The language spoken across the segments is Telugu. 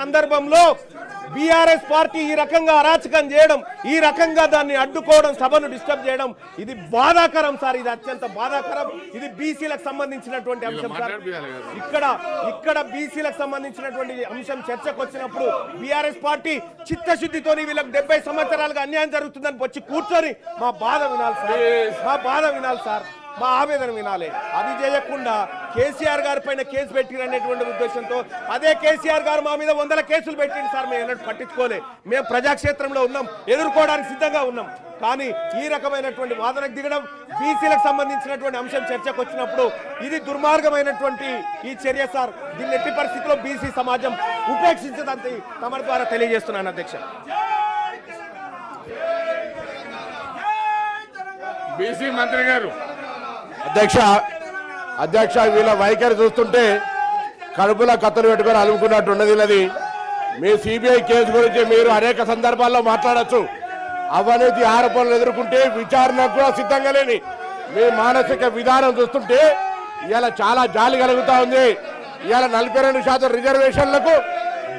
సందర్భంలో బీఆర్ఎస్ పార్టీ ఈ రకంగా అరాచకం చేయడం, ఈ రకంగా దాన్ని అడ్డుకోవడం, సభను డిస్టర్బ్ చేయడం ఇది బాధాకరం సార్. ఇది అత్యంత బాధాకరం. ఇది బీసీలకు సంబంధించినటువంటి అంశం సార్. ఇక్కడ బీసీలకు సంబంధించినటువంటి అంశం చర్చకు వచ్చినప్పుడు బీఆర్ఎస్ పార్టీ చిత్తశుద్ధితో వీళ్ళకి 70 సంవత్సరాలుగా అన్యాయం జరుగుతుందని వచ్చి కూర్చొని మా బాధ వినాలి సార్, మా ఆవేదన వినాలి. అది చేయకుండా కేసీఆర్ గారి పైన కేసు పెట్టిరనేటువంటి ఉద్దేశంతో అదే కేసీఆర్ గారు మా మీద 100 కేసులు పెట్టింది సార్. మేము ఎన్నడూ పట్టించుకోలే. మేము ప్రజాక్షేత్రంలో ఉన్నాం, ఎదుర్కోవడానికి సిద్ధంగా ఉన్నాం. కానీ ఈ రకమైనటువంటి వాదనకు దిగడం, బీసీలకు సంబంధించినటువంటి అంశం చర్చకు వచ్చినప్పుడు ఇది దుర్మార్గమైనటువంటి ఈ చర్య సార్. దీన్ని ఎట్టి పరిస్థితుల్లో బీసీ సమాజం ఉపేక్షించదంతే తమ ద్వారా తెలియజేస్తున్నాను అధ్యక్ష. బీసీ మంత్రి గారు. అధ్యక్ష వీళ్ళ వైఖరి చూస్తుంటే కడుపులో కత్తులు పెట్టుకొని అలుముకున్నట్టు ఉన్నది. మీ సిబిఐ కేసు గురించి మీరు అనేక సందర్భాల్లో మాట్లాడచ్చు. అవినీతి ఆరోపణలు ఎదుర్కొంటే విచారణకు కూడా సిద్ధంగా లేని మీ మానసిక విధానం చూస్తుంటే ఇవాళ చాలా జాలి కలుగుతా ఉంది. ఇవాళ 42% రిజర్వేషన్లకు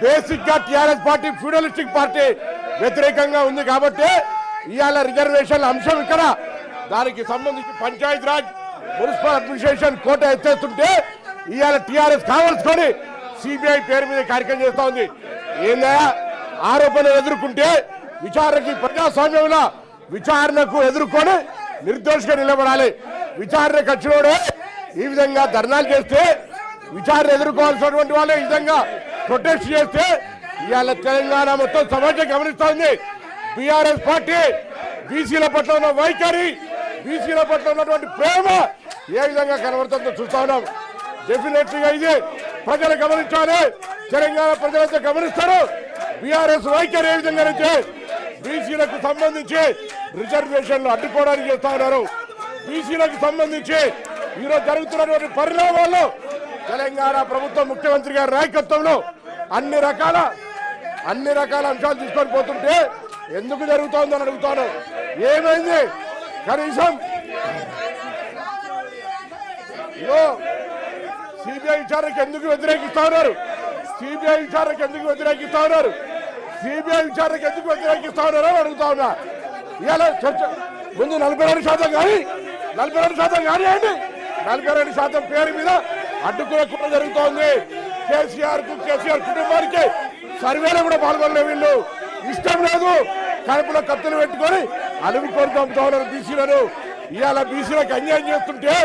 బేసిక్ గా టీఆర్ఎస్ పార్టీ ఫ్యూడలిస్టిక్ పార్టీ వ్యతిరేకంగా ఉంది కాబట్టి ఇవాళ రిజర్వేషన్ల అంశం ఇక్కడ దానికి సంబంధించి పంచాయతీ రాజ్ మున్సిపల్ అడ్మినిస్ట్రేషన్ కోట ఎత్తేస్తుంటే ఇవాళ టీఆర్ఎస్ కావాల్సుకొని సిబిఐ పేరు మీద కార్యక్రమం చేస్తా ఉంది. ఏందా ఆరోపణలు ఎదుర్కొంటే విచారణకి ప్రజాస్వామ్యంలో విచారణకు ఎదుర్కొని నిర్దోషిగా నిలబడాలి. విచారణకు వచ్చినోడే ఈ విధంగా ధర్నాలు చేస్తే, విచారణ ఎదుర్కోవాల్సినటువంటి వాళ్ళు ఈ విధంగా ప్రొటెస్ట్ చేస్తే ఇవాళ తెలంగాణ మొత్తం సమాజం గమనిస్తా ఉంది. బీఆర్ఎస్ పార్టీ బీసీల పట్ల ఉన్న వైఖరి, బీసీల పట్ల ఉన్నటువంటి ప్రేమ ఏ విధంగా కనబడుతుందో చూస్తా ఉన్నాం. డెఫినెట్లీగా ఇది ప్రజలు గమనించాలి. తెలంగాణ ప్రజలంతా గమనిస్తారు. బీఆర్ఎస్ వైఖరి ఏ విధంగా అయితే బీసీలకు సంబంధించి రిజర్వేషన్లు అడ్డుకోవడానికి చేస్తా ఉన్నారు. బీసీలకు సంబంధించి ఈరోజు జరుగుతున్నటువంటి పరిణామాల్లో తెలంగాణ ప్రభుత్వం ముఖ్యమంత్రి గారి నాయకత్వంలో అన్ని రకాల అంశాలు తీసుకొని పోతుంటే ఎందుకు జరుగుతోందని అడుగుతాను. ఏమైంది? కనీసం సిబిఐ విచారణకు ఎందుకు వ్యతిరేకిస్తా ఉన్నారు? సిబిఐ విచారణకు ఎందుకు వ్యతిరేకిస్తా ఉన్నారు అని అడుగుతా ఉన్నా. ఇవాళ చర్చ ముందు 42% కానీ 42% కానివ్వండి, 42% పేరు మీద అడ్డుకునే కూడా జరుగుతోంది. కేసీఆర్ కుటుంబానికి సర్వేలో కూడా పాల్గొనలే. వీళ్ళు ఇష్టం లేదు, కడుపులో కత్తులు పెట్టుకొని అలుగు కొడుతూ ఉన్నారు బీసీలను. ఇవాళ బీసీలకు అన్యాయం చేస్తుంటే